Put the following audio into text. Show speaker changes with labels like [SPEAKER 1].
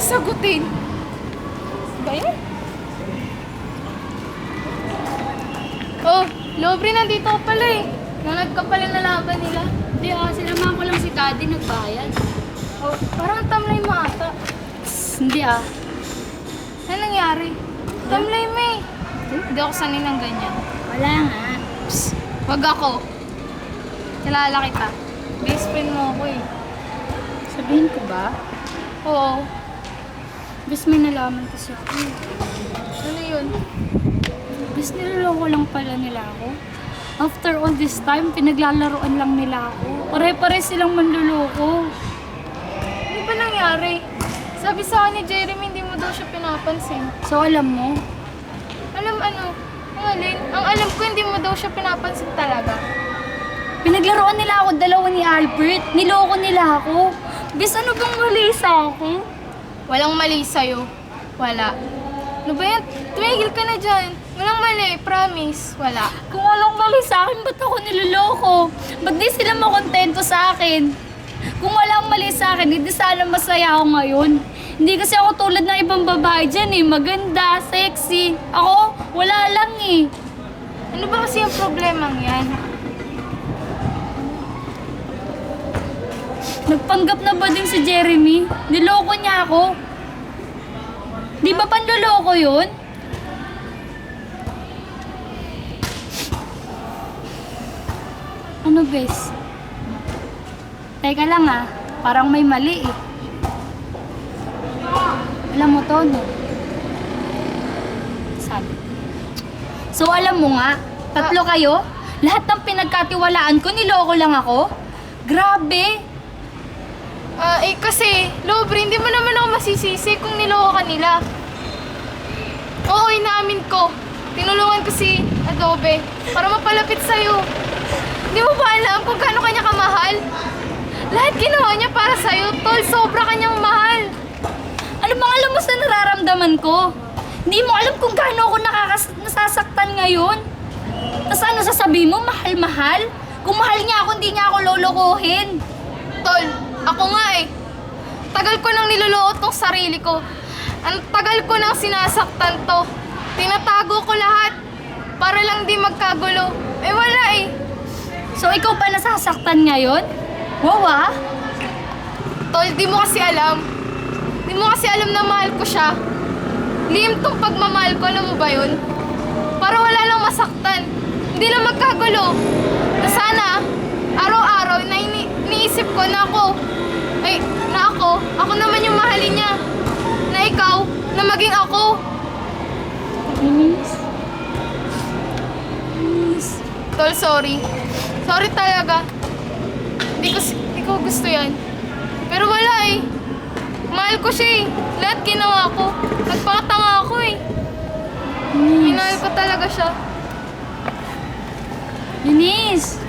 [SPEAKER 1] Sagutin. Ba yan? Oh, Lobre, nandito ka pala eh. Nanag ka pala na laban nila.
[SPEAKER 2] Hindi sinamahan ko lang si Daddy, nagbayad.
[SPEAKER 1] Oh, parang tamlay mo ata.
[SPEAKER 2] Hindi
[SPEAKER 1] Ano nangyari? Tamlay mo eh. Hindi ako sanay ng ganyan.
[SPEAKER 2] Wala nga.
[SPEAKER 1] Psst, wag ako. Kilala kita. Best friend mo ako eh.
[SPEAKER 2] Sabihin ko ba?
[SPEAKER 1] Oo.
[SPEAKER 2] Bis may nalaman kasi ako.
[SPEAKER 1] Ano yun?
[SPEAKER 2] Bis niloloko lang pala nila ako. After all this time, pinaglalaroan lang nila ako. Pare-pare silang manluloko.
[SPEAKER 1] Ano ba nangyari? Sabi sa akin ni Jeremy, hindi mo daw siya pinapansin.
[SPEAKER 2] So alam mo,
[SPEAKER 1] Alam ano? Ang alin? Ang alam ko, hindi mo daw siya pinapansin talaga.
[SPEAKER 2] pinaglaruan nila ako dalawa ni Albert. Niloko nila ako. Bis ano bang mali sa akin?
[SPEAKER 1] Walang mali sa'yo. Wala. Ano ba yan? Tumigil ka na dyan. Walang mali, promise. Wala.
[SPEAKER 2] Kung walang mali sa akin, ba't ako niloloko? Ba't di sila makontento sa akin? Kung walang mali sa akin, hindi sana masaya ako ngayon. Hindi kasi ako tulad ng ibang babae dyan eh. Maganda, sexy. Ako, wala lang eh.
[SPEAKER 1] Ano ba kasi yung problemang yan?
[SPEAKER 2] Nagpanggap na ba din si Jeremy? Niloko niya ako. Di ba panloloko yun? Ano, bes? Teka lang parang may mali eh. Alam mo to, no? Sabi. So alam mo nga, tatlo kayo? Lahat ng pinagkatiwalaan ko, niloko lang ako? Grabe!
[SPEAKER 1] Kasi, Lobre, hindi mo naman ako masisisi kung niloko ka nila. Oo, inaamin ko. Tinulungan ko si Adobe para mapalapit sa'yo. Hindi mo ba alam kung gaano kanya kamahal? Lahat ginawa niya para sa'yo, tol, sobra kanyang mahal.
[SPEAKER 2] Ano bang alam mo sa nararamdaman ko? Hindi mo alam kung gaano ako nasasaktan ngayon? Tapos ano sasabihin mo, mahal-mahal? Kung mahal niya ako, hindi niya ako lolokohin.
[SPEAKER 1] Tol, ako nga eh. Tagal ko nang niloloko tong sarili ko. Ang tagal ko nang sinasaktan to. Tinatago ko lahat para lang di magkagulo. Eh wala eh.
[SPEAKER 2] So ikaw pa nasasaktan ngayon? Wow
[SPEAKER 1] Tol, di mo kasi alam. Di mo kasi alam na mahal ko siya. Lihim tong pagmamahal ko, alam mo ba yun? Para wala lang masaktan. Hindi lang magkagulo. Na sana, araw-araw, iniisip ko na ako naman yung mahalin niya. Na ikaw, na maging ako.
[SPEAKER 2] Miss.
[SPEAKER 1] Tol, sorry. Sorry talaga. Hindi ko gusto yan. Pero wala eh. Mahal ko siya eh. Lahat ginawa ko. Nagpakatanga ako eh. Minahal ko talaga siya.
[SPEAKER 2] Eunice!